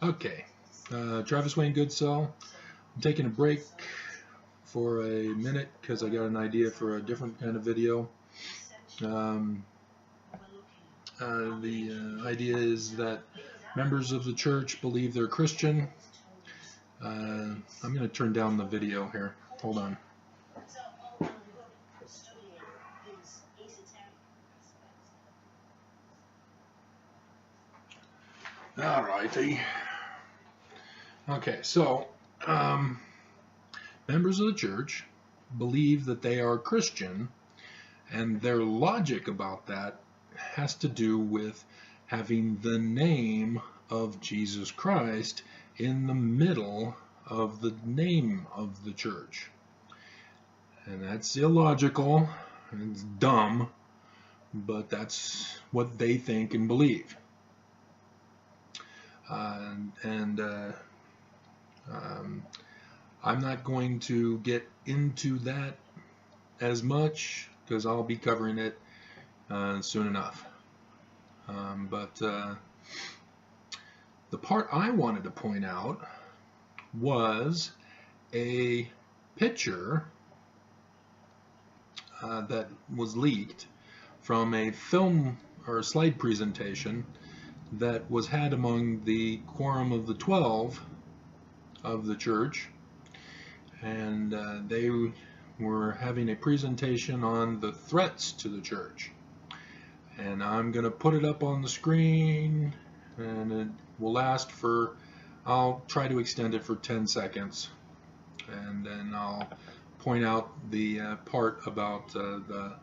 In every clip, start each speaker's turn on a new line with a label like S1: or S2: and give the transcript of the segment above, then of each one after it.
S1: Okay, Travis Wayne Goodsell. I'm taking a break for a minute because I got an idea for a different kind of video. The idea is that members of the church believe they're Christian. I'm going to turn down the video here. Hold on. Alrighty. Okay, so members of the church believe that they are Christian, and their logic about that has to do with having the name of Jesus Christ in the middle of the name of the church. And that's illogical, and it's dumb, but that's what they think and believe. I'm not going to get into that as much because I'll be covering it soon enough. But the part I wanted to point out was a picture that was leaked from a film or slide presentation that was had among the Quorum of the 12 of the church, and they were having a presentation on the threats to the church. And I'm going to put it up on the screen, and it will last for, I'll try to extend it for 10 seconds, and then I'll point out the part about the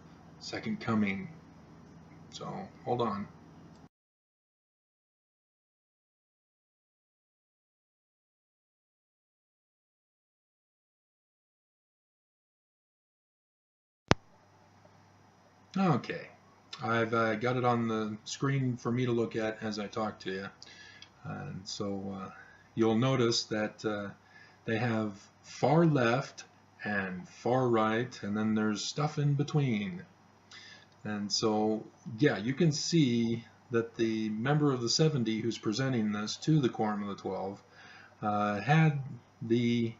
S1: second coming. So hold on. Okay, I've got it on the screen for me to look at as I talk to you. And so you'll notice that they have far left and far right, and then there's stuff in between. And so, yeah, you can see that the member of the 70 who's presenting this to the Quorum of the 12 had the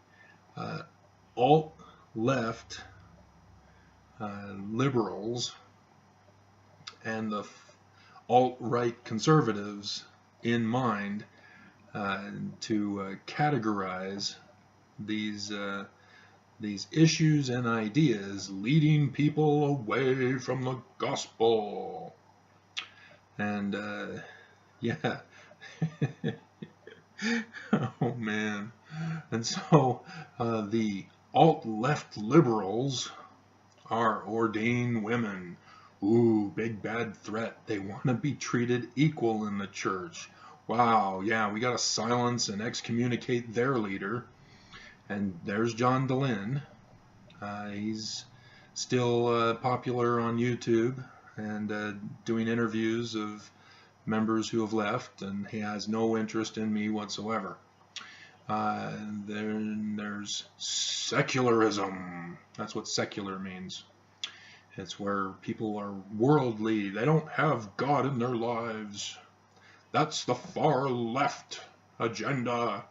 S1: alt-left liberals and the alt-right conservatives in mind to categorize these issues and ideas leading people away from the gospel. And yeah. Oh man. And so the alt-left liberals are ordained women. Ooh, big bad threat. They want to be treated equal in the church. Wow, yeah, we got to silence and excommunicate their leader. And there's John Dehlin. He's still popular on YouTube and doing interviews of members who have left, and he has no interest in me whatsoever. Then there's secularism. That's what secular means. It's where people are worldly. They don't have God in their lives. That's the far left agenda.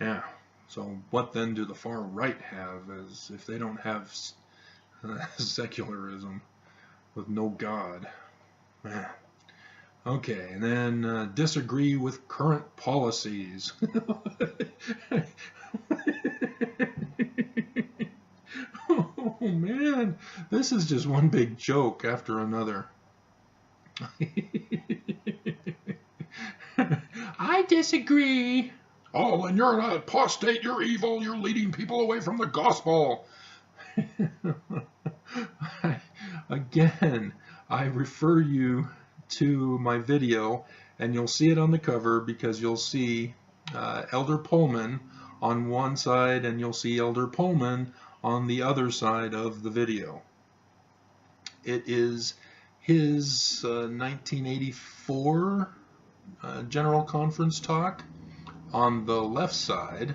S1: Yeah. So what then do the far right have as if they don't have secularism with no God? Man. Okay, and then disagree with current policies. Oh man, this is just one big joke after another. I disagree. Oh, and you're an apostate, you're evil, you're leading people away from the gospel. Again, I refer you to my video, and you'll see it on the cover because you'll see Elder Pullman on one side and you'll see Elder Pullman on the other side of the video. It is his 1984 General Conference talk on the left side,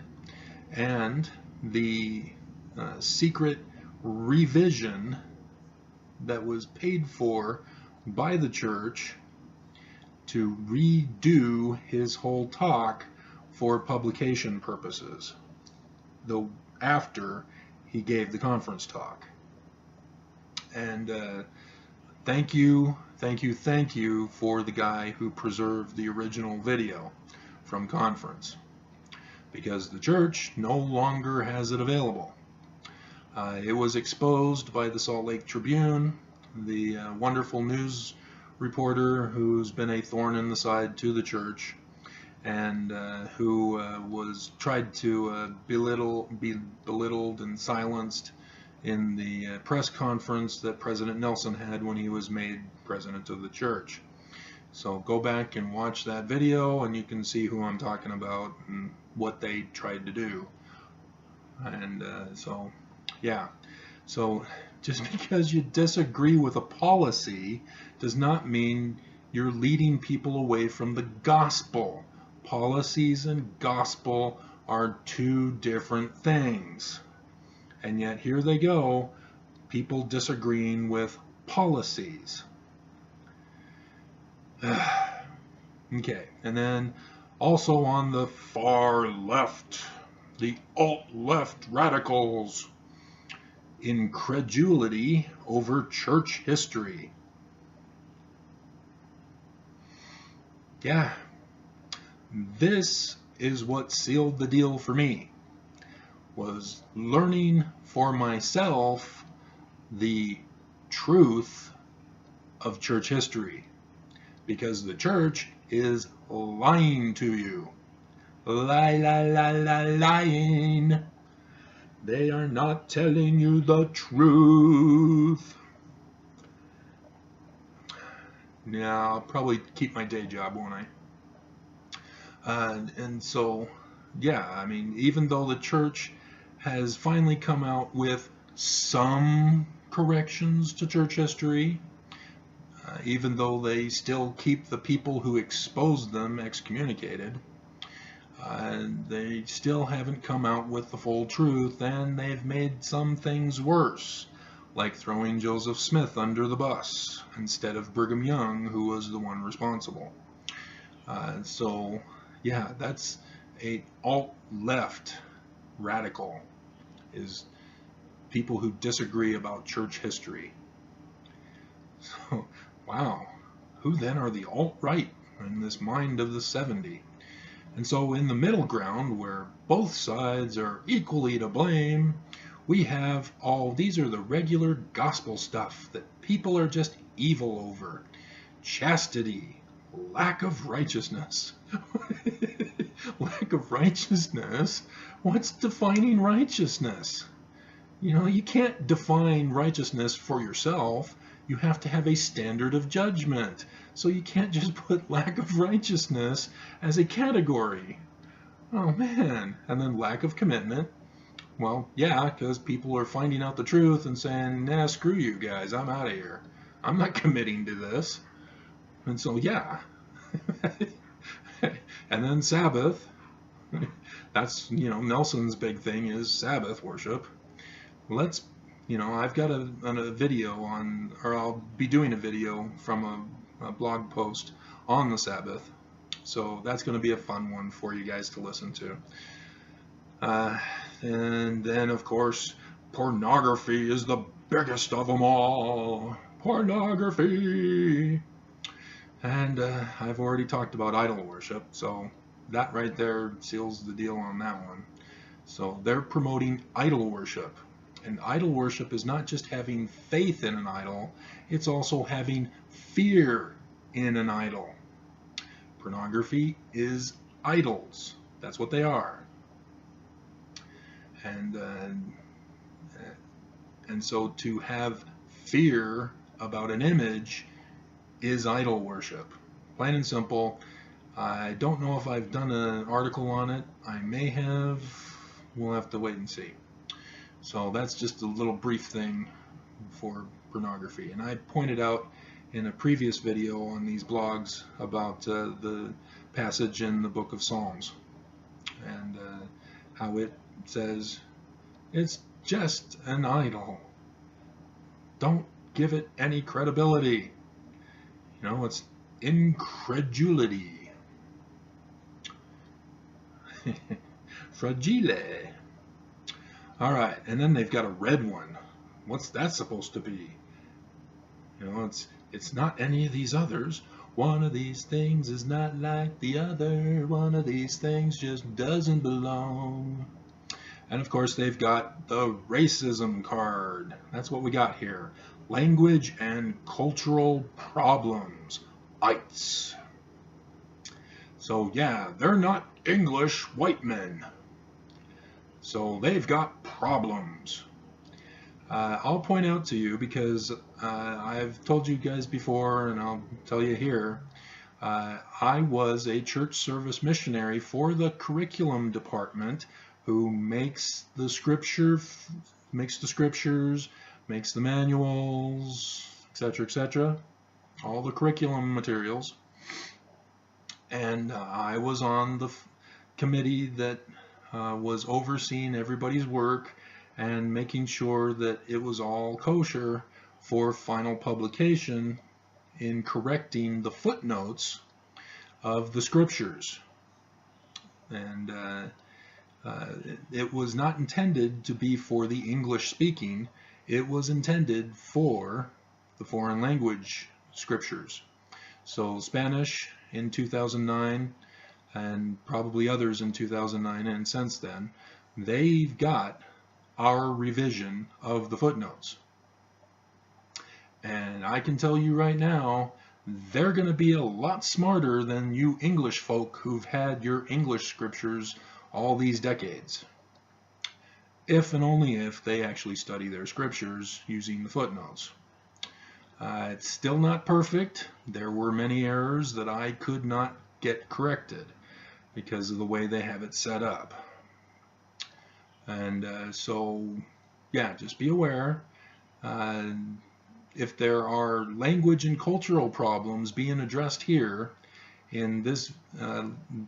S1: and the secret revision that was paid for by the church to redo his whole talk for publication purposes, though after he gave the conference talk. And thank you for the guy who preserved the original video from conference, because the church no longer has it available. It was exposed by the Salt Lake Tribune, the wonderful news reporter who's been a thorn in the side to the church, and who was tried to be belittled and silenced in the press conference that President Nelson had when he was made president of the church. So go back and watch that video and you can see who I'm talking about and what they tried to do. And so yeah, so just because you disagree with a policy does not mean you're leading people away from the gospel. Policies and gospel are two different things. And yet here they go, people disagreeing with policies. Okay, and then also on the far left, the alt-left radicals, incredulity over church history. Yeah, this is what sealed the deal for me, was learning for myself the truth of church history, because the church is lying to you. Lying. They are not telling you the truth. Yeah, I'll probably keep my day job, won't I? And so, yeah, I mean, even though the church has finally come out with some corrections to church history, even though they still keep the people who exposed them excommunicated, they still haven't come out with the full truth, and they've made some things worse, like throwing Joseph Smith under the bus instead of Brigham Young, who was the one responsible. So, yeah, that's a alt-left radical, is people who disagree about church history. So, wow, who then are the alt-right in this mind of the 70? And so in the middle ground, where both sides are equally to blame, we have these are the regular gospel stuff that people are just evil over. Chastity, lack of righteousness. Lack of righteousness? What's defining righteousness? You know, you can't define righteousness for yourself. You have to have a standard of judgment. So you can't just put lack of righteousness as a category. Oh man. And then lack of commitment. Well, yeah, because people are finding out the truth and saying, nah, screw you guys, I'm out of here. I'm not committing to this. And so, yeah. And then Sabbath. That's, you know, Nelson's big thing is Sabbath worship. Let's, you know, I've got a video on, or I'll be doing a video from a blog post on the Sabbath. So that's going to be a fun one for you guys to listen to. And then, of course, pornography is the biggest of them all. Pornography. And I've already talked about idol worship, so that right there seals the deal on that one. So they're promoting idol worship. And idol worship is not just having faith in an idol, it's also having fear in an idol. Pornography is idols. That's what they are. And so to have fear about an image is idol worship. Plain and simple. I don't know if I've done an article on it. I may have. We'll have to wait and see. So that's just a little brief thing for pornography. And I pointed out in a previous video on these blogs about the passage in the Book of Psalms and how it says it's just an idol. Don't give it any credibility. You know, it's incredulity. Fragile. All right, and then they've got a red one. What's that supposed to be? You know, it's not any of these others. One of these things is not like the other. One of these things just doesn't belong. And of course, they've got the racism card. That's what we got here. Language and cultural problems. ITS. So yeah, they're not English white men. So they've got problems. I'll point out to you, because I've told you guys before, and I'll tell you here, I was a church service missionary for the curriculum department, who makes the scriptures, makes the manuals, etc., all the curriculum materials. And I was on the committee that was overseeing everybody's work and making sure that it was all kosher for final publication in correcting the footnotes of the scriptures. And it was not intended to be for the English speaking. It was intended for the foreign language scriptures. So Spanish in 2009, and probably others in 2009 and since then, they've got our revision of the footnotes. And I can tell you right now, they're going to be a lot smarter than you English folk who've had your English scriptures all these decades. If and only if they actually study their scriptures using the footnotes. It's still not perfect. There were many errors that I could not get corrected because of the way they have it set up. And so, yeah, just be aware. If there are language and cultural problems being addressed here in this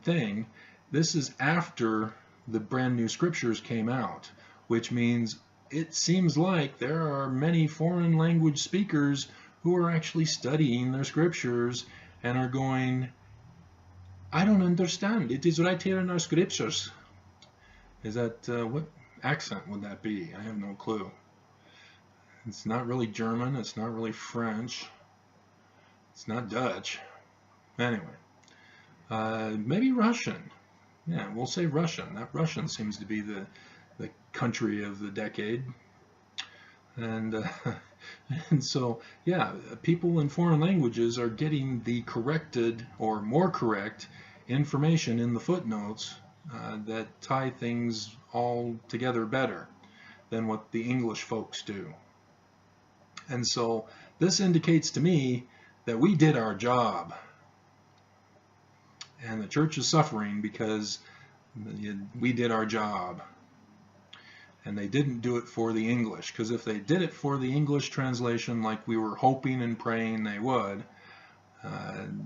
S1: thing, this is after the brand new scriptures came out, which means it seems like there are many foreign language speakers who are actually studying their scriptures and are going, I don't understand. It is right here in our scriptures. Is that, what accent would that be? I have no clue. It's not really German. It's not really French. It's not Dutch. Anyway, maybe Russian. Yeah, we'll say Russian. That Russian seems to be the country of the decade. And, and so, yeah, people in foreign languages are getting the corrected or more correct information in the footnotes that tie things all together better than what the English folks do. And so this indicates to me that we did our job. And the church is suffering because we did our job. And they didn't do it for the English. Because if they did it for the English translation like we were hoping and praying they would,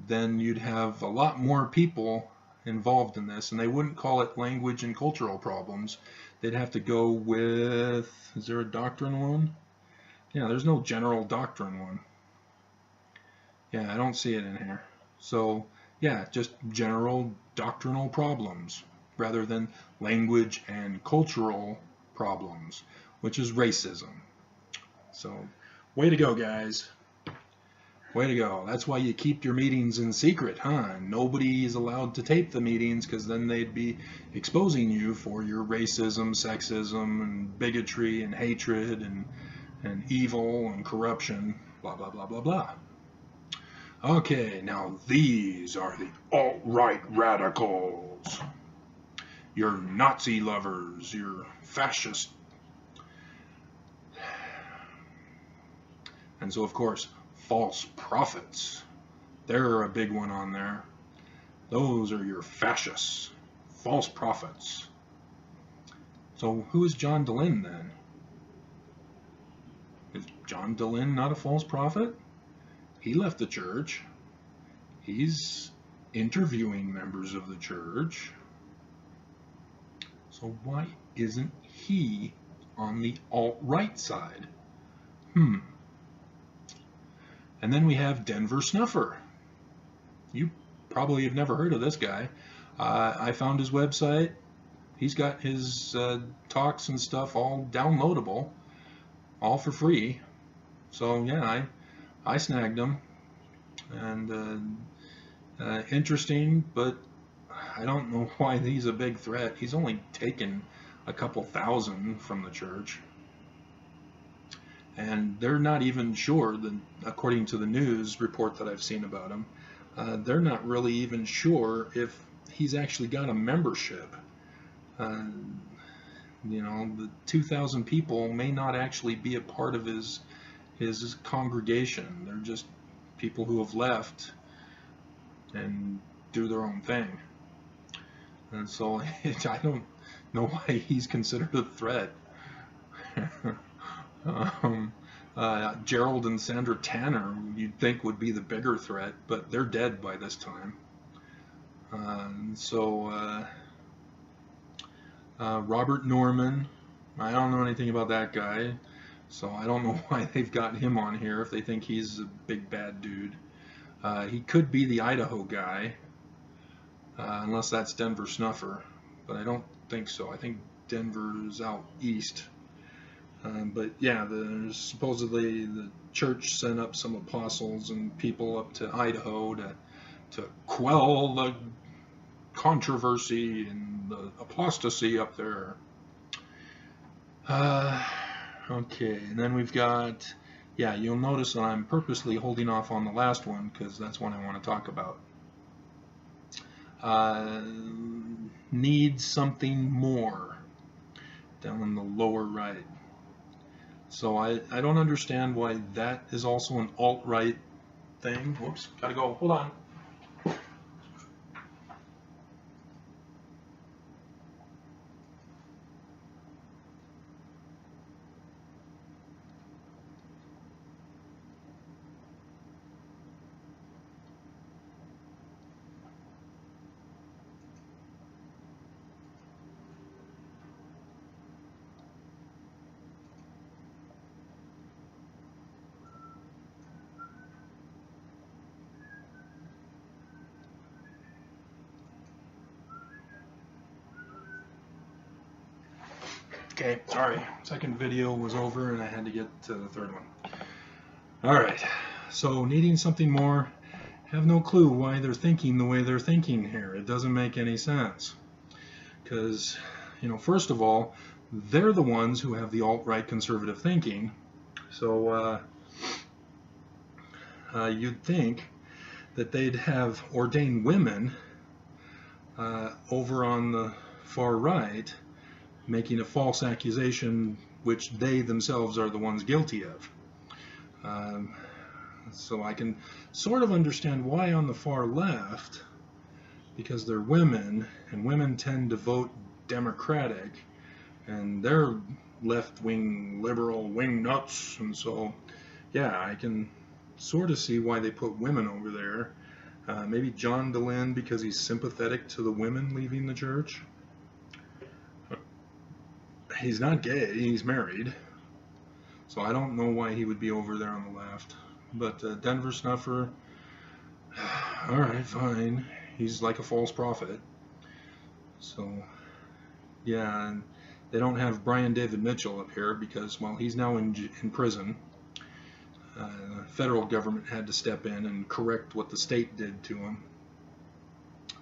S1: then you'd have a lot more people involved in this. And they wouldn't call it language and cultural problems. They'd have to go with, is there a doctrine one? Yeah, there's no general doctrine one. Yeah, I don't see it in here. So, yeah, just general doctrinal problems rather than language and cultural problems, which is racism. So, way to go, guys. Way to go. That's why you keep your meetings in secret, huh? Nobody is allowed to tape the meetings because then they'd be exposing you for your racism, sexism, and bigotry, and hatred, and evil, and corruption, blah, blah, blah, blah, blah. Okay, now these are the alt-right radicals. Your Nazi lovers, your fascist. And so, of course, false prophets. They're a big one on there. Those are your fascists, false prophets. So who is John Dehlin then? Is John Dehlin not a false prophet? He left the church. He's interviewing members of the church. So why isn't he on the alt-right side? And then we have Denver Snuffer. probably have never heard of this guy. I found his website. He's got his talks and stuff all downloadable, all for free. So yeah, I snagged him, and interesting, but I don't know why he's a big threat. He's only taken a couple thousand from the church, and they're not even sure that, according to the news report that I've seen about him, they're not really even sure if he's actually got a membership. You know, the 2,000 people may not actually be a part of his congregation. They're just people who have left and do their own thing. And so I don't know why he's considered a threat. Gerald and Sandra Tanner, you'd think, would be the bigger threat, but they're dead by this time. Robert Norman, I don't know anything about that guy, so I don't know why they've got him on here if they think he's a big bad dude. He could be the Idaho guy, unless that's Denver Snuffer, but I don't think so. I think Denver's out east. But yeah, supposedly the church sent up some apostles and people up to Idaho to quell the controversy and the apostasy up there. Okay, and then we've got, yeah, you'll notice that I'm purposely holding off on the last one because that's one I want to talk about. Needs something more, down in the lower right. So I don't understand why that is also an alt-right thing. Whoops, gotta go, hold on. Okay, sorry. Second video was over and I had to get to the third one. Alright, so needing something more, have no clue why they're thinking the way they're thinking here. It doesn't make any sense. Because, you know, first of all, they're the ones who have the alt-right conservative thinking. So you'd think that they'd have ordained women over on the far right, making a false accusation which they themselves are the ones guilty of. So I can sort of understand why on the far left, because they're women, and women tend to vote Democratic, and they're left-wing, liberal wing nuts, and so, yeah, I can sort of see why they put women over there. Maybe John DeLynn because he's sympathetic to the women leaving the church. He's not gay, he's married, so I don't know why he would be over there on the left. But Denver Snuffer, alright, fine, he's like a false prophet. So, yeah, and they don't have Brian David Mitchell up here because, well, he's now in prison. The federal government had to step in and correct what the state did to him.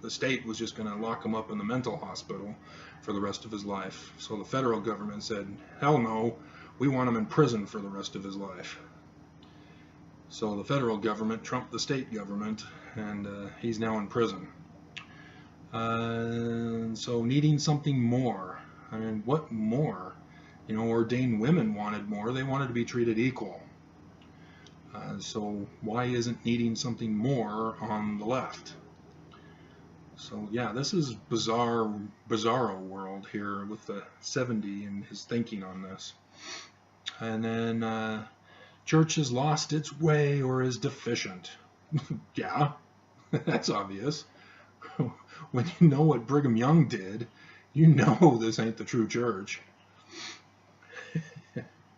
S1: The state was just going to lock him up in the mental hospital for the rest of his life. So the federal government said, hell no, we want him in prison for the rest of his life. So the federal government trumped the state government, and he's now in prison. So needing something more. I mean, what more? You know, ordained women wanted more. They wanted to be treated equal. So why isn't needing something more on the left? So yeah, this is bizarro world here with the 70 and his thinking on this. And then church has lost its way or is deficient. Yeah, that's obvious. When you know what Brigham Young did, you know this ain't the true church.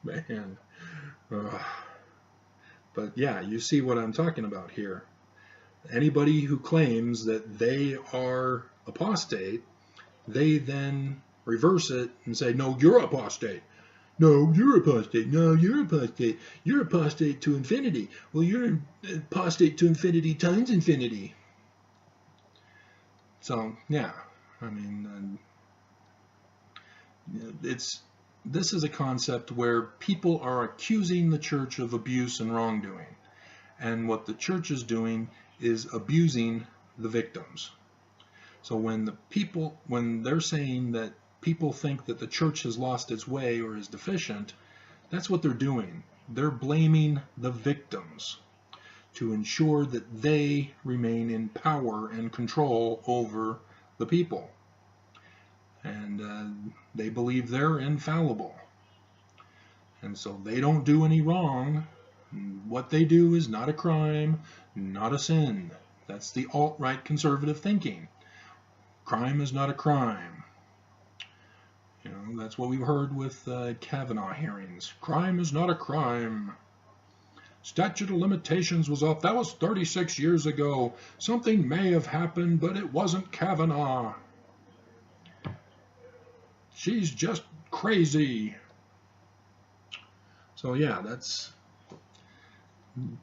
S1: Man. But yeah, you see what I'm talking about here. Anybody who claims that they are apostate, they then reverse it and say, no, you're apostate. No, you're apostate. No, you're apostate. You're apostate to infinity. Well, you're apostate to infinity times infinity. So, yeah, I mean, this is a concept where people are accusing the church of abuse and wrongdoing. And what the church is doing is abusing the victims. So when they're saying that people think that the church has lost its way or is deficient, that's what they're doing. They're blaming the victims to ensure that they remain in power and control over the people. And they believe they're infallible. And so they don't do any wrong. What they do is not a crime, not a sin. That's the alt-right conservative thinking. Crime is not a crime. You know, that's what we've heard with Kavanaugh hearings. Crime is not a crime. Statute of limitations was up. That was 36 years ago. Something may have happened, but it wasn't Kavanaugh. She's just crazy. So yeah,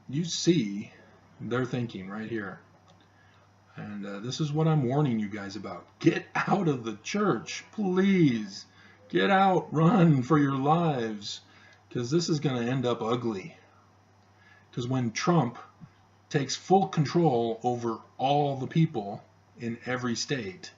S1: you see their thinking right here. And this is what I'm warning you guys about. Get out of the church, please. Get out, run for your lives, because this is going to end up ugly. Because when Trump takes full control over all the people in every state,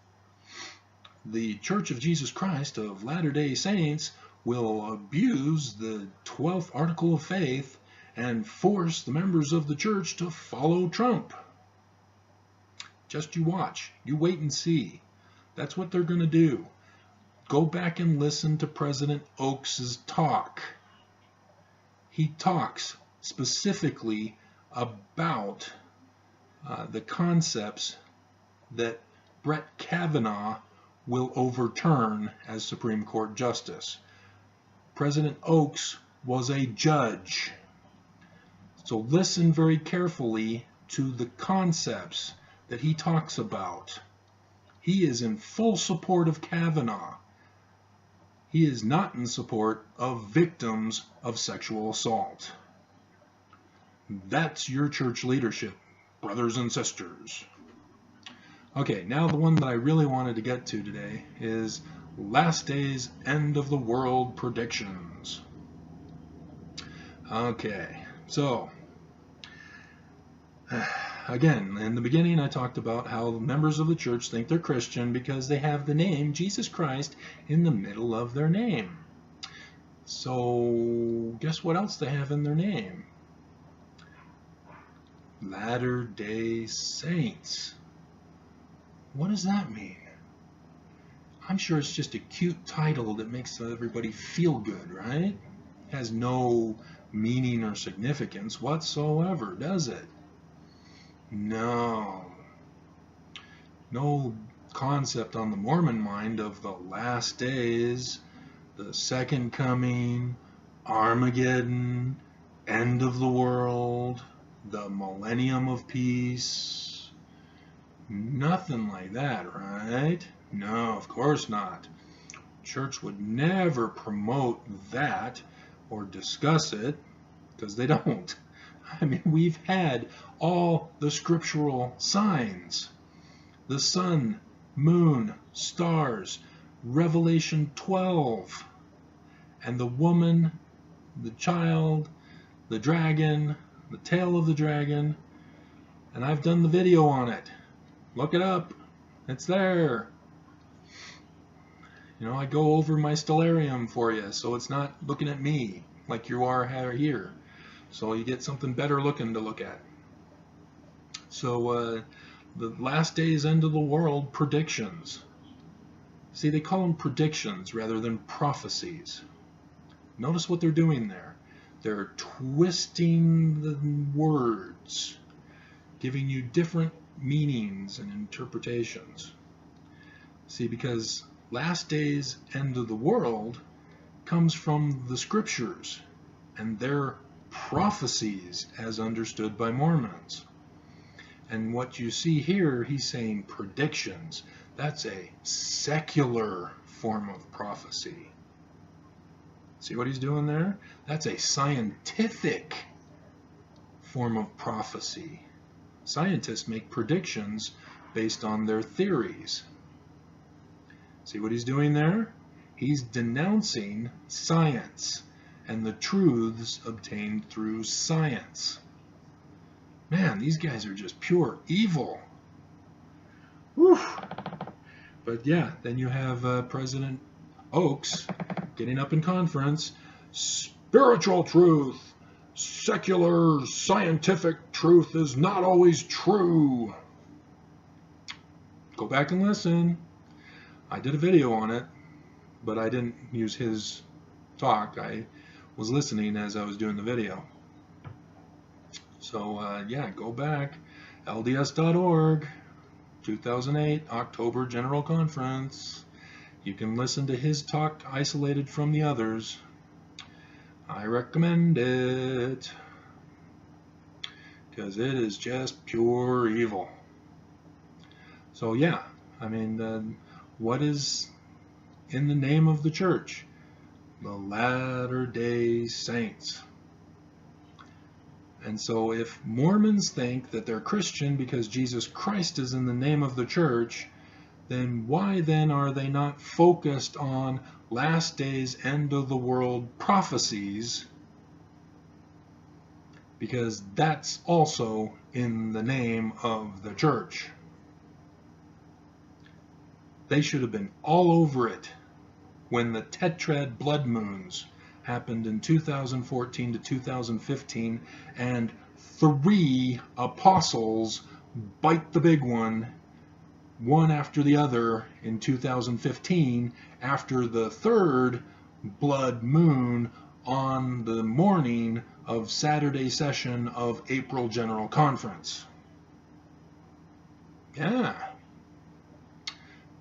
S1: the Church of Jesus Christ of Latter-day Saints will abuse the 12th Article of Faith and force the members of the church to follow Trump. Just you watch. You wait and see. That's what they're going to do. Go back and listen to President Oaks' talk. He talks specifically about the concepts that Brett Kavanaugh will overturn as Supreme Court Justice. President Oaks was a judge. So listen very carefully to the concepts that he talks about. He is in full support of Kavanaugh. He is not in support of victims of sexual assault. That's your church leadership, brothers and sisters. Okay, now the one that I really wanted to get to today is Last Days End of the World Predictions. Okay, so again, in the beginning I talked about how members of the church think they're Christian because they have the name Jesus Christ in the middle of their name. So guess what else they have in their name? Latter-day Saints. What does that mean? I'm sure it's just a cute title that makes everybody feel good, right? It has no meaning or significance whatsoever, does it? No. No concept on the Mormon mind of the last days, the second coming, Armageddon, end of the world, the millennium of peace. Nothing like that, right? No, of course not. Church would never promote that or discuss it, because they don't. I mean, we've had all the scriptural signs. The sun, moon, stars, Revelation 12, and the woman, the child, the dragon, the tail of the dragon, and I've done the video on it. Look it up. It's there. You know, I go over my stellarium for you, so it's not looking at me like you are here. So you get something better looking to look at. So the last days, end of the world predictions. See, they call them predictions rather than prophecies. Notice what they're doing there. They're twisting the words, giving you different meanings and interpretations. See, because last days, end of the world comes from the scriptures and their prophecies as understood by Mormons. And what you see here, he's saying predictions. That's a secular form of prophecy. See what he's doing there? That's a scientific form of prophecy. Scientists make predictions based on their theories. See what he's doing there? He's denouncing science and the truths obtained through science. Man, these guys are just pure evil. Whew. But yeah, then you have President Oakes getting up in conference. Spiritual truth, secular, scientific truth is not always true. Go back and listen. I did a video on it, but I didn't use his talk. I was listening as I was doing the video. So yeah, go back. LDS.org, 2008, October General Conference. You can listen to his talk isolated from the others. I recommend it, because it is just pure evil. So yeah, I mean, what is in the name of the church? The Latter-day Saints. And so if Mormons think that they're Christian because Jesus Christ is in the name of the church, then why then are they not focused on last days, end of the world prophecies? Because that's also in the name of the church. They should have been all over it when the tetrad blood moons happened in 2014 to 2015, and 3 apostles bite the big one after the other in 2015, after the 3rd blood moon on the morning of Saturday session of April General Conference. Yeah,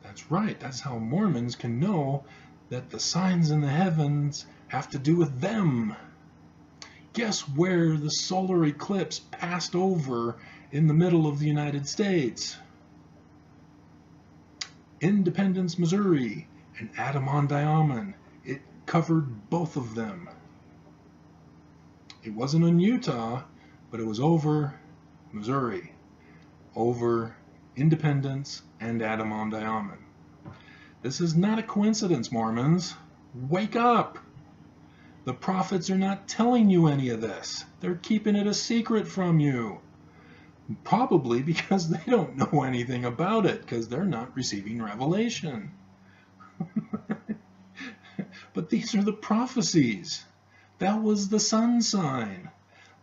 S1: that's right. That's how Mormons can know that the signs in the heavens have to do with them. Guess where the solar eclipse passed over in the middle of the United States? Independence, Missouri, and Adam-on-Diamond. It covered both of them. It wasn't in Utah, but it was over Missouri, over Independence and Adam-on-Diamond. This is not a coincidence, Mormons. Wake up! The prophets are not telling you any of this. They're keeping it a secret from you. Probably because they don't know anything about it, because they're not receiving revelation. But these are the prophecies. That was the sun sign.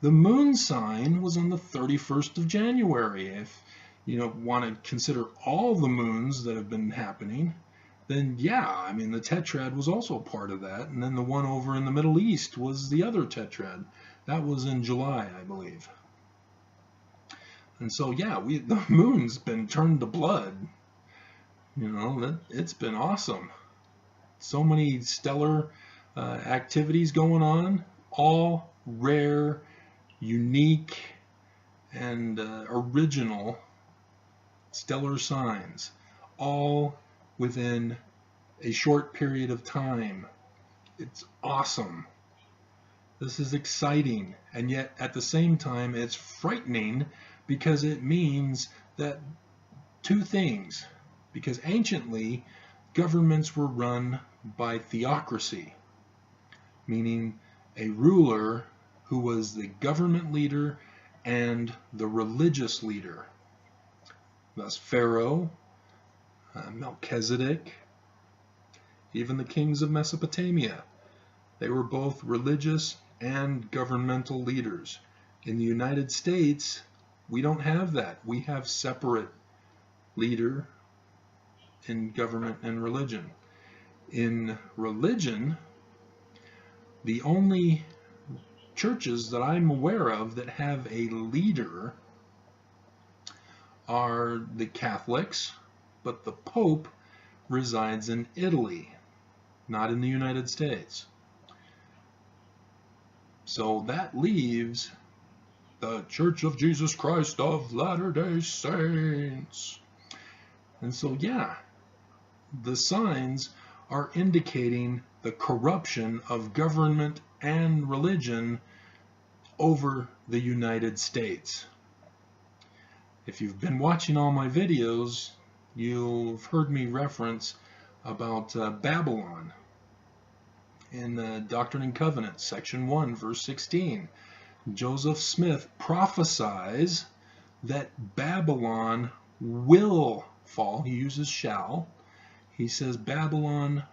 S1: The moon sign was on the 31st of January. If you want to consider all the moons that have been happening, then yeah, I mean, the tetrad was also part of that. And then the one over in the Middle East was the other tetrad. That was in July, I believe. And so yeah, the moon's been turned to blood. It's been awesome. So many stellar activities going on, all rare, unique, and original stellar signs, all within a short period of time. It's awesome. This is exciting, and yet at the same time it's frightening, because it means that 2 things. Because anciently, governments were run by theocracy, meaning a ruler who was the government leader and the religious leader. Thus Pharaoh, Melchizedek, even the kings of Mesopotamia. They were both religious and governmental leaders. In the United States, we don't have that. We have separate leader in government and religion. In religion, the only churches that I'm aware of that have a leader are the Catholics, but the Pope resides in Italy, not in the United States. So that leaves the Church of Jesus Christ of Latter-day Saints. And so, yeah, the signs are indicating the corruption of government and religion over the United States. If you've been watching all my videos, you've heard me reference about Babylon in Doctrine and Covenants, section 1, verse 16. Joseph Smith prophesies that Babylon will fall. He uses shall. He says Babylon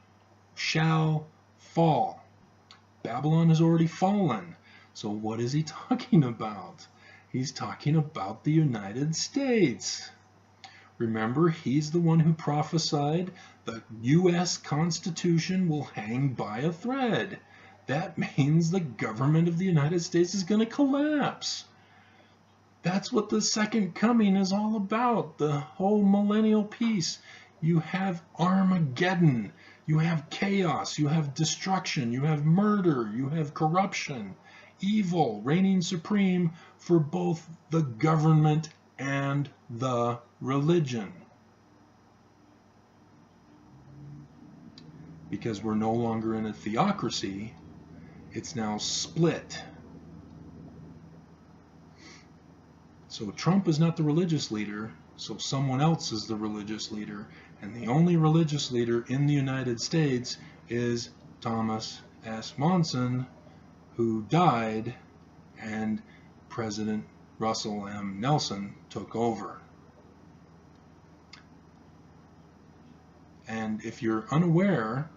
S1: shall fall. Babylon has already fallen. So what is he talking about? He's talking about the United States. Remember, he's the one who prophesied the U.S. Constitution will hang by a thread. That means the government of the United States is going to collapse. That's what the second coming is all about, the whole millennial peace. You have Armageddon, you have chaos, you have destruction, you have murder, you have corruption, evil reigning supreme for both the government and the religion. Because we're no longer in a theocracy, it's now split. So Trump is not the religious leader, so someone else is the religious leader, and the only religious leader in the United States is Thomas S. Monson, who died, and President Russell M. Nelson took over. And if you're unaware,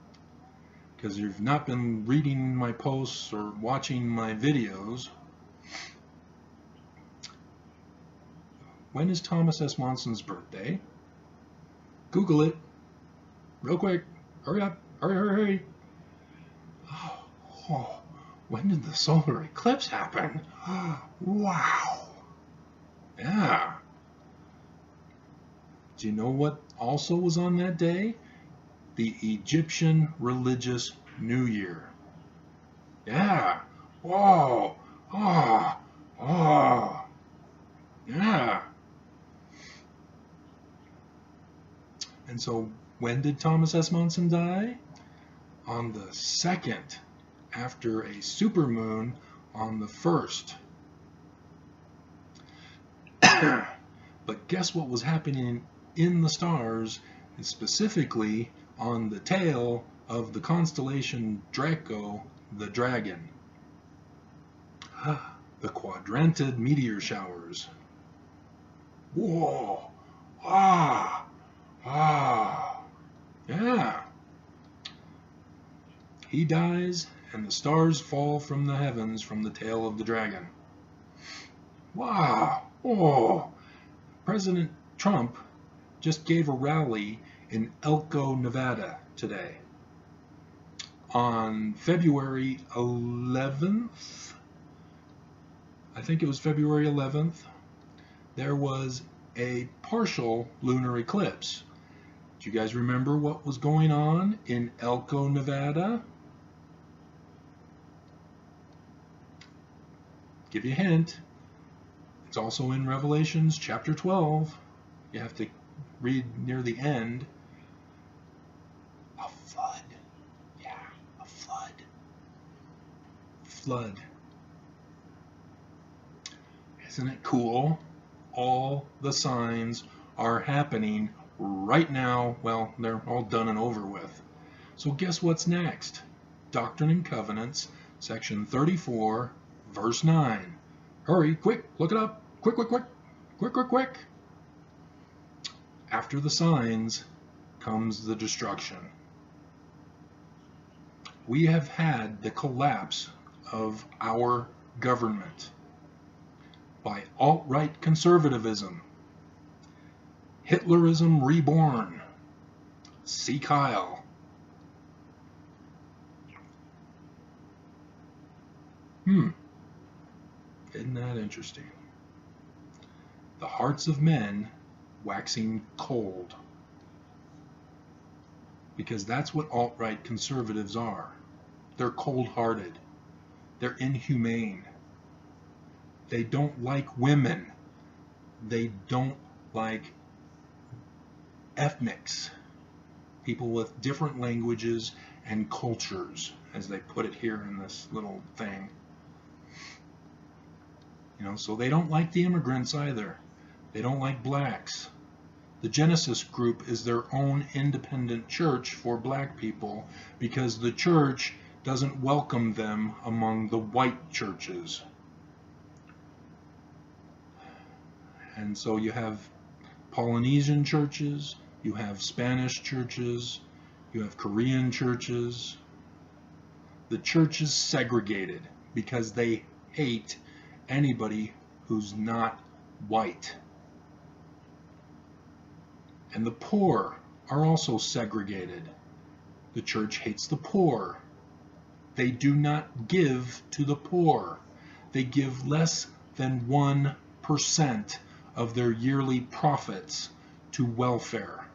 S1: because you've not been reading my posts or watching my videos, when is Thomas S. Monson's birthday? Google it. Real quick. Hurry up. Hurry, hurry, hurry. Oh, when did the solar eclipse happen? Wow. Yeah. Do you know what also was on that day? The Egyptian religious New Year. Yeah. Whoa. Oh. Oh. Yeah. And so when did Thomas S. Monson die? On the 2nd, after a supermoon on the 1st. But guess what was happening in the stars, and specifically on the tail of the constellation Draco, the dragon? The quadrantid meteor showers. Whoa! Ah! Ah! Yeah! He dies, and the stars fall from the heavens from the tail of the dragon. Wow! Oh! President Trump just gave a rally in Elko, Nevada today. On February 11th, I think it was February 11th, there was a partial lunar eclipse. Do you guys remember what was going on in Elko, Nevada? Give you a hint. It's also in Revelations chapter 12. You have to read near the end. A flood. Yeah, a flood. Flood. Isn't it cool? All the signs are happening right now. Well, they're all done and over with. So guess what's next? Doctrine and Covenants, section 34, verse 9. Hurry, quick, look it up. Quick, quick, quick, quick, quick, quick. After the signs comes the destruction. We have had the collapse of our government by alt-right conservatism, Hitlerism reborn. See Kyle. Isn't that interesting? The hearts of men waxing cold. Because that's what alt-right conservatives are. They're cold-hearted. They're inhumane. They don't like women. They don't like ethnics, people with different languages and cultures, as they put it here in this little thing. You know, so they don't like the immigrants either. They don't like blacks. The Genesis group is their own independent church for black people because the church doesn't welcome them among the white churches. And so you have Polynesian churches, you have Spanish churches, you have Korean churches. The church is segregated because they hate anybody who's not white. And the poor are also segregated. The church hates the poor. They do not give to the poor. They give less than 1% of their yearly profits to welfare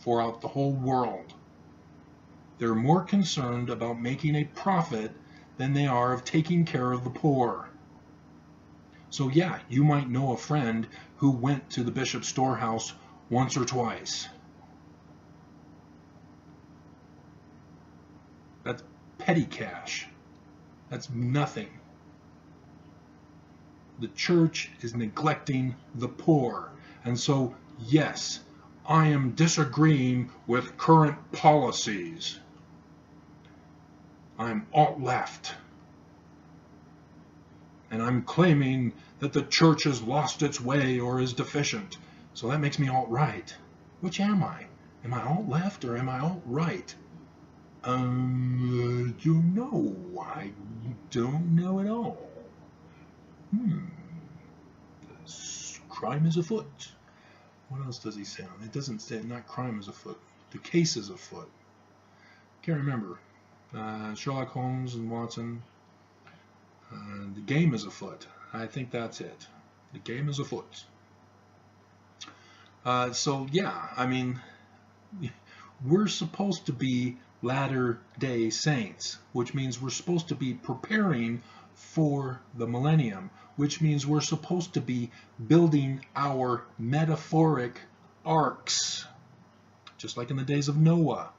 S1: throughout the whole world. They're more concerned about making a profit than they are of taking care of the poor. So yeah, you might know a friend who went to the bishop's storehouse once or twice. That's petty cash. That's nothing. The church is neglecting the poor. And so, yes, I am disagreeing with current policies. I'm alt-left. And I'm claiming that the church has lost its way or is deficient. So that makes me alt-right. Which am I? Am I alt-left or am I alt-right? You know, I don't know at all. Crime is afoot. What else does he say? It doesn't say, not crime is afoot. The case is afoot. Can't remember. Sherlock Holmes and Watson. The game is afoot. I think that's it. The game is afoot. So yeah, I mean, we're supposed to be Latter-day Saints, which means we're supposed to be preparing for the millennium, which means we're supposed to be building our metaphoric arks, just like in the days of Noah.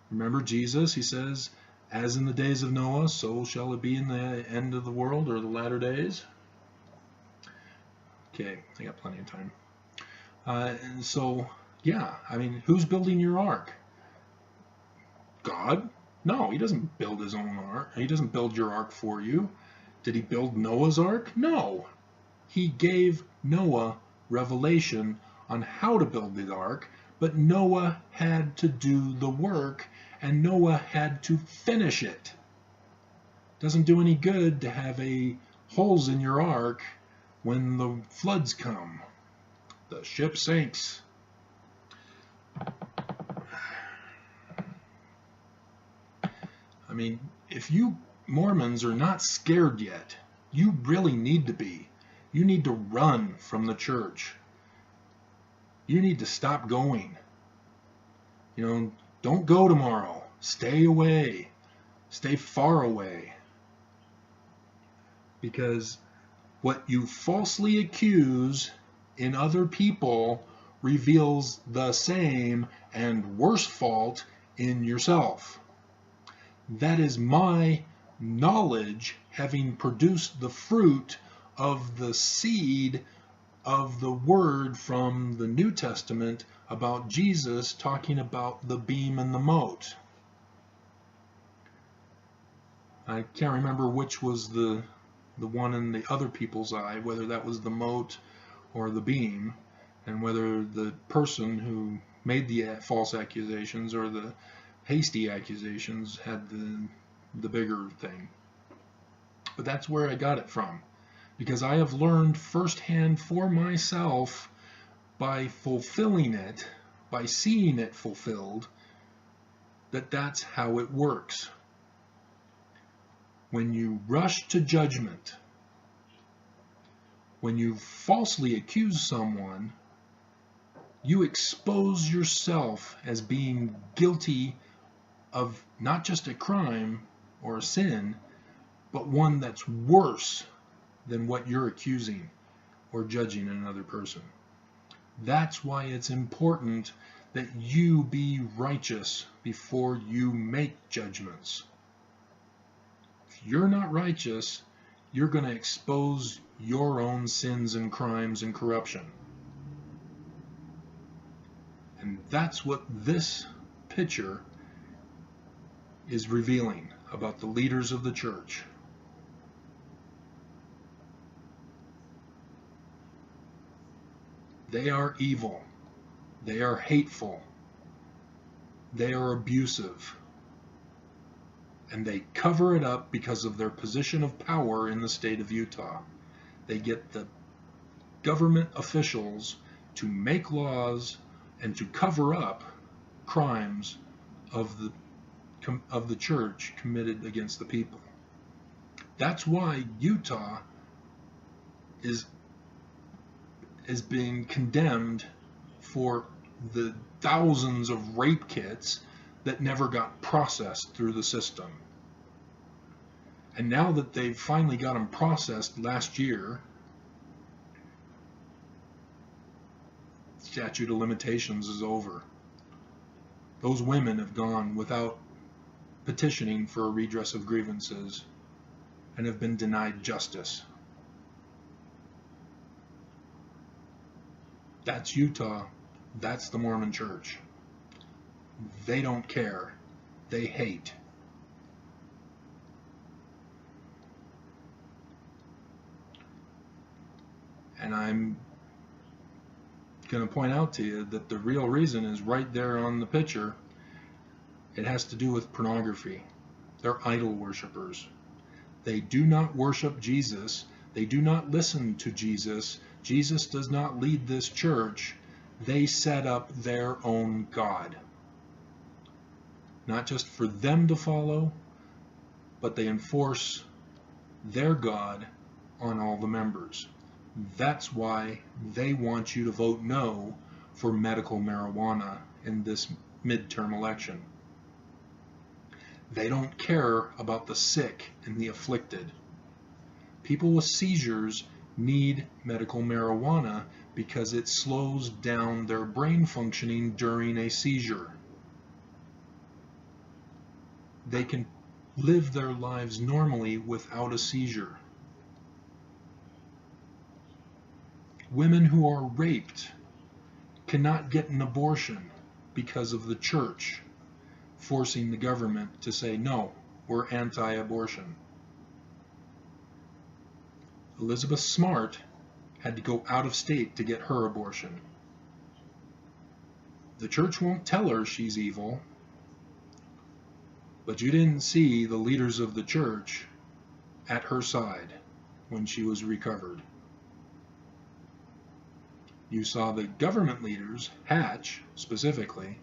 S1: Remember Jesus, he says, as in the days of Noah, so shall it be in the end of the world, or the latter days. Okay, I got plenty of time. And so, yeah, I mean, who's building your ark? God? No, he doesn't build his own ark. He doesn't build your ark for you. Did he build Noah's ark? No. He gave Noah revelation on how to build the ark, but Noah had to do the work, and Noah had to finish it. Doesn't do any good to have holes in your ark when the floods come. The ship sinks. I mean, if you Mormons are not scared yet, you really need to be. You need to run from the church. You need to stop going. You know, don't go tomorrow. Stay away. Stay far away. Because what you falsely accuse in other people reveals the same and worse fault in yourself. That is my knowledge having produced the fruit of the seed of the word from the New Testament about Jesus talking about the beam and the mote. I can't remember which was the one in the other people's eye, whether that was the mote or the beam, and whether the person who made the false accusations or the hasty accusations had the bigger thing. But that's where I got it from, because I have learned firsthand for myself by fulfilling it, by seeing it fulfilled, that that's how it works. When you rush to judgment, when you falsely accuse someone, you expose yourself as being guilty of not just a crime or a sin, but one that's worse than what you're accusing or judging in another person. That's why it's important that you be righteous before you make judgments. If you're not righteous, you're going to expose your own sins and crimes and corruption. And that's what this picture is revealing about the leaders of the church. They are evil. They are hateful. They are abusive. And they cover it up because of their position of power in the state of Utah. They get the government officials to make laws and to cover up crimes of the church committed against the people. That's why Utah is being condemned for the thousands of rape kits that never got processed through the system. And now that they've finally got them processed last year, statute of limitations is over. Those women have gone without petitioning for a redress of grievances and have been denied justice. That's Utah. That's the Mormon Church. They don't care. They hate. And I'm going to point out to you that the real reason is right there on the picture. It has to do with pornography. They're idol worshipers. They do not worship Jesus. They do not listen to Jesus. Jesus does not lead this church. They set up their own God. Not just for them to follow, but they enforce their God on all the members. That's why they want you to vote no for medical marijuana in this midterm election. They don't care about the sick and the afflicted. People with seizures need medical marijuana because it slows down their brain functioning during a seizure. They can live their lives normally without a seizure. Women who are raped cannot get an abortion because of the church forcing the government to say, no, we're anti-abortion. Elizabeth Smart had to go out of state to get her abortion. The church won't tell her she's evil, but you didn't see the leaders of the church at her side when she was recovered. You saw the government leaders, Hatch specifically,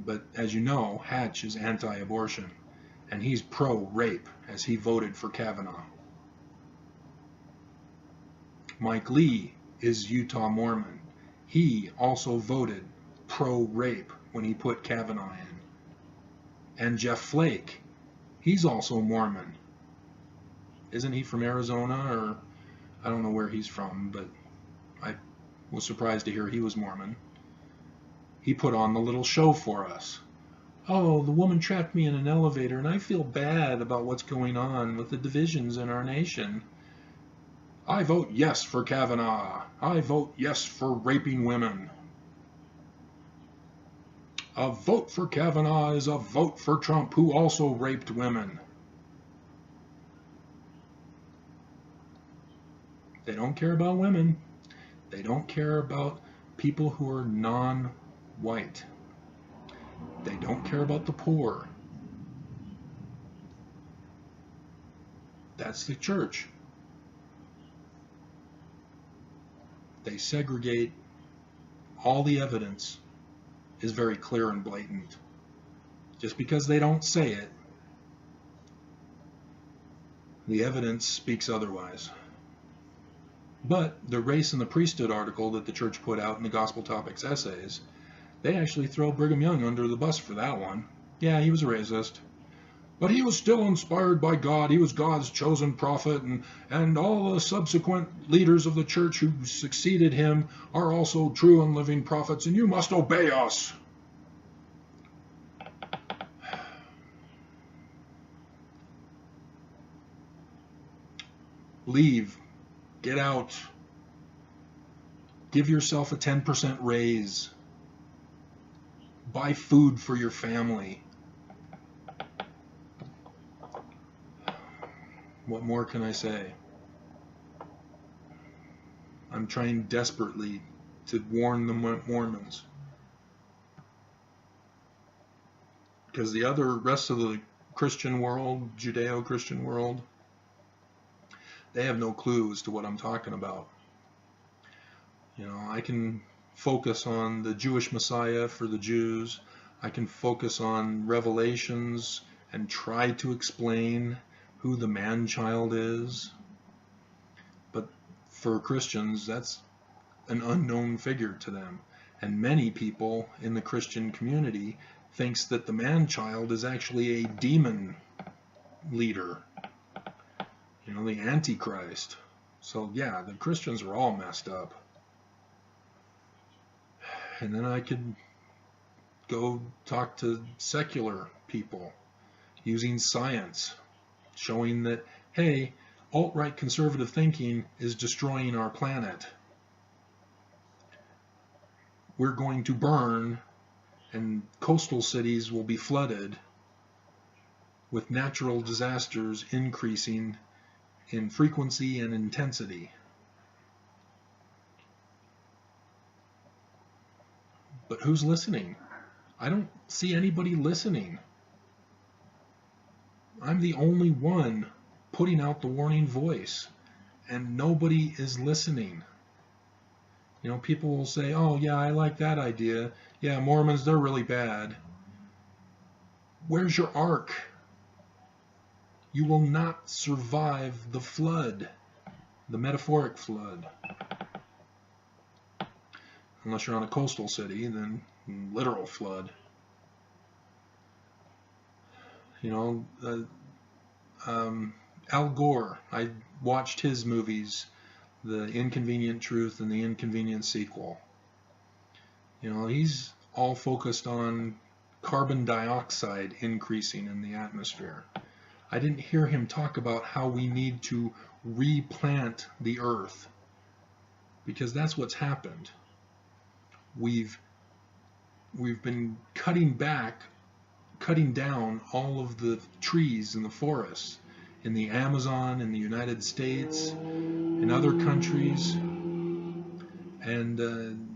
S1: but as you know, Hatch is anti-abortion, and he's pro-rape as he voted for Kavanaugh. Mike Lee is Utah Mormon. He also voted pro-rape when he put Kavanaugh in. And Jeff Flake, he's also Mormon. Isn't he from Arizona, or I don't know where he's from, but I was surprised to hear he was Mormon. He put on the little show for us. Oh, the woman trapped me in an elevator, and I feel bad about what's going on with the divisions in our nation. I vote yes for Kavanaugh. I vote yes for raping women. A vote for Kavanaugh is a vote for Trump, who also raped women. They don't care about women. They don't care about people who are non-white. They don't care about the poor. That's the church. They segregate. All the evidence is very clear and blatant. Just because they don't say it, the evidence speaks otherwise. But the race and the priesthood article that the church put out in the Gospel Topics essays, they actually throw Brigham Young under the bus for that one. Yeah, he was a racist. But he was still inspired by God. He was God's chosen prophet, and all the subsequent leaders of the church who succeeded him are also true and living prophets, and you must obey us. Leave. Get out. Give yourself a 10% raise. Buy food for your family. What more can I say? I'm trying desperately to warn the Mormons. Because the rest of the Christian world, Judeo-Christian world, they have no clue as to what I'm talking about. You know, I can focus on the Jewish Messiah for the Jews. I can focus on Revelations and try to explain who the man-child is. But for Christians, that's an unknown figure to them. And many people in the Christian community thinks that the man-child is actually a demon leader. You know, the Antichrist. So yeah, the Christians are all messed up. And then I could go talk to secular people using science, showing that, hey, alt-right conservative thinking is destroying our planet. We're going to burn, and coastal cities will be flooded, with natural disasters increasing in frequency and intensity. But who's listening? I don't see anybody listening. I'm the only one putting out the warning voice, and nobody is listening. You know, people will say, oh yeah, I like that idea. Yeah, Mormons, they're really bad. Where's your ark? You will not survive the flood, the metaphoric flood. Unless you're on a coastal city, then literal flood. You know, Al Gore, I watched his movies, The Inconvenient Truth and The Inconvenient Sequel. You know, he's all focused on carbon dioxide increasing in the atmosphere. I didn't hear him talk about how we need to replant the earth, because that's what's happened. We've been cutting down all of the trees in the forests, in the Amazon, in the United States, in other countries, and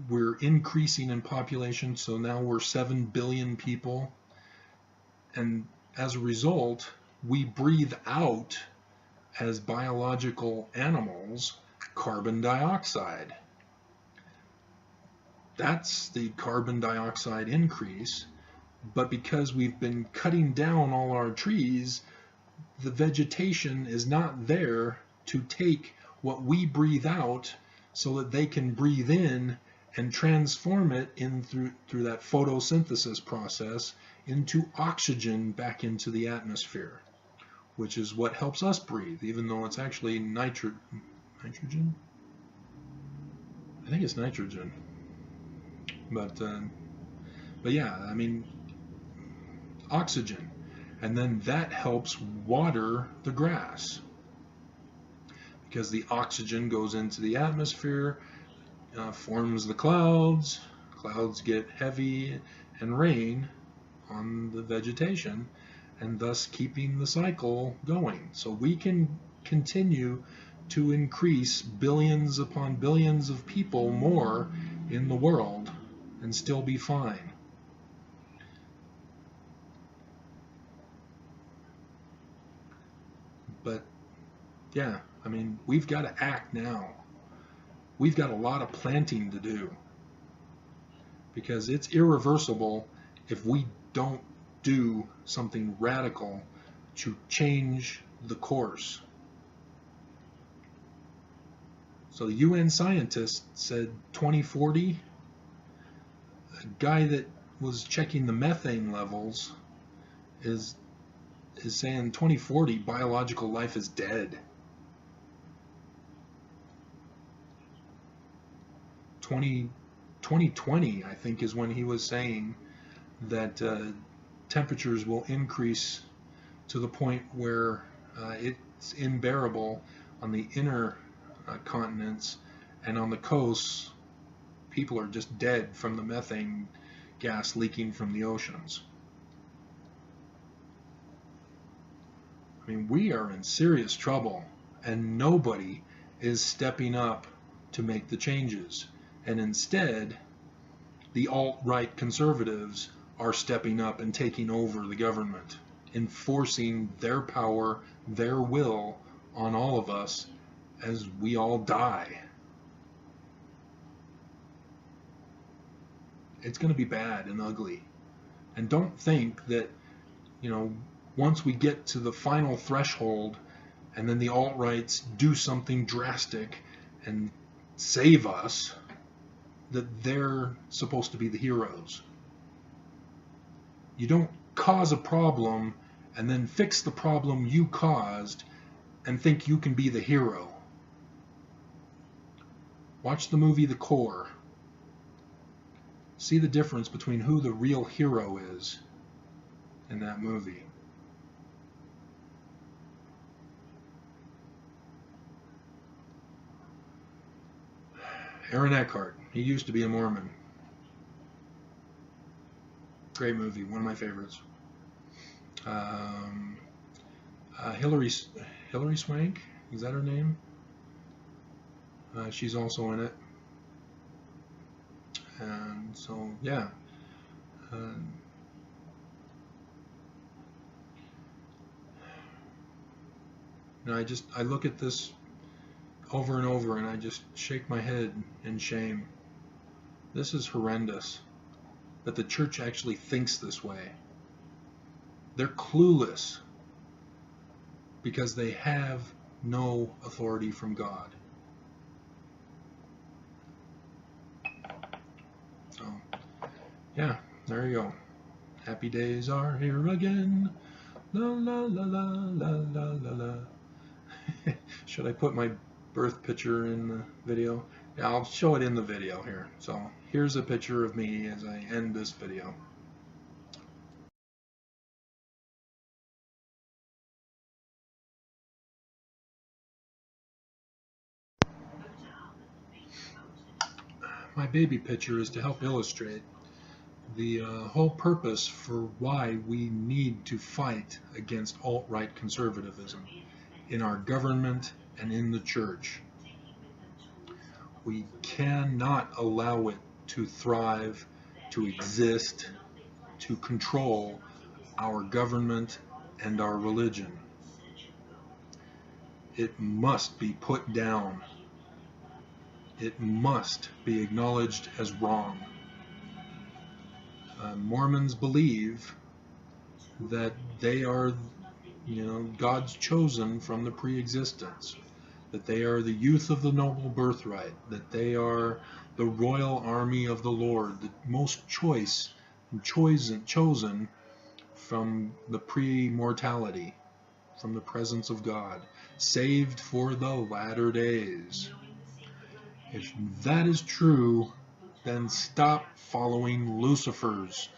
S1: we're increasing in population, so now we're 7 billion people, and as a result, we breathe out, as biological animals, carbon dioxide. That's the carbon dioxide increase, but because we've been cutting down all our trees, the vegetation is not there to take what we breathe out so that they can breathe in and transform it in through that photosynthesis process into oxygen back into the atmosphere, which is what helps us breathe, even though it's actually nitrogen? I think it's nitrogen. But yeah, I mean, oxygen. And then that helps water the grass, because the oxygen goes into the atmosphere, forms the clouds. Clouds get heavy and rain on the vegetation, and thus keeping the cycle going. So we can continue to increase billions upon billions of people more in the world and still be fine. But yeah, I mean, we've got to act now. We've got a lot of planting to do, because it's irreversible if we don't do something radical to change the course. So the UN scientist said 2040, a guy that was checking the methane levels is saying 2040 biological life is dead. 2020, I think, is when he was saying that temperatures will increase to the point where it's unbearable on the inner continents, and on the coasts people are just dead from the methane gas leaking from the oceans. I mean, we are in serious trouble, and nobody is stepping up to make the changes. And instead, the alt-right conservatives are stepping up and taking over the government, enforcing their power, their will on all of us as we all die. It's going to be bad and ugly. And don't think that, once we get to the final threshold and then the alt-rights do something drastic and save us, that they're supposed to be the heroes. You don't cause a problem and then fix the problem you caused and think you can be the hero. Watch the movie The Core. See the difference between who the real hero is in that movie. Aaron Eckhart, he used to be a Mormon. Great movie, one of my favorites. Hillary Swank, is that her name? She's also in it. And so, yeah. I look at this over and over and I just shake my head in shame. This is horrendous that the church actually thinks this way. They're clueless because they have no authority from God. So, yeah, there you go. Happy days are here again. La la la la la la la la. Should I put my birth picture in the video? Yeah, I'll show it in the video here. So here's a picture of me as I end this video. My baby picture is to help illustrate the whole purpose for why we need to fight against alt-right conservatism in our government and in the church. We cannot allow it to thrive, to exist, to control our government and our religion. It must be put down. It must be acknowledged as wrong. Mormons believe that they are, God's chosen from the pre-existence, that they are the youth of the noble birthright, that they are the royal army of the Lord, the most chosen from the pre-mortality, from the presence of God, saved for the latter days. If that is true, then stop following Lucifer's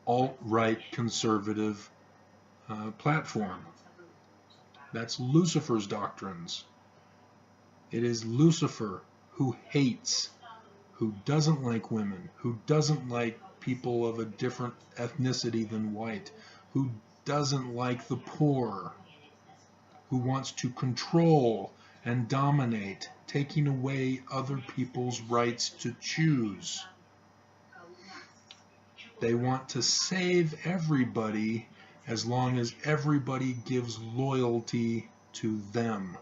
S1: alt-right conservative platform. That's Lucifer's doctrines. It is Lucifer who hates, who doesn't like women, who doesn't like people of a different ethnicity than white, who doesn't like the poor, who wants to control and dominate, taking away other people's rights to choose. They want to save everybody as long as everybody gives loyalty to them,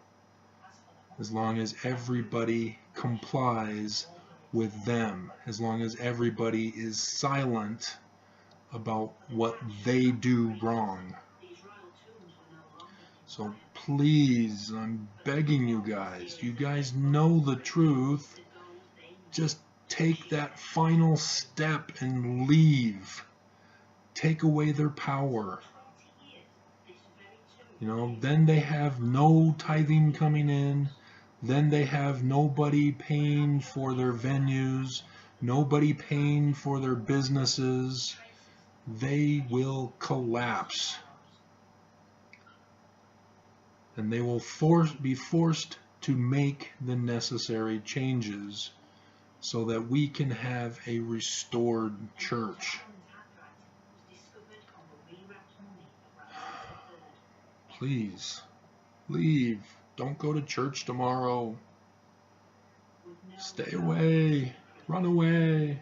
S1: as long as everybody complies with them, as long as everybody is silent about what they do wrong. So please, I'm begging you guys know the truth. Just take that final step and leave. take away their power. You know, then they have no tithing coming in. Then they have nobody paying for their venues, nobody paying for their businesses. They will collapse. And they will be forced to make the necessary changes so that we can have a restored church. Please, leave. Don't go to church tomorrow. Stay away. Run away.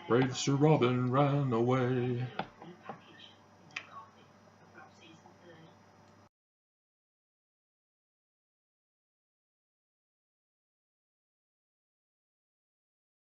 S1: Brave Sir Robin ran away.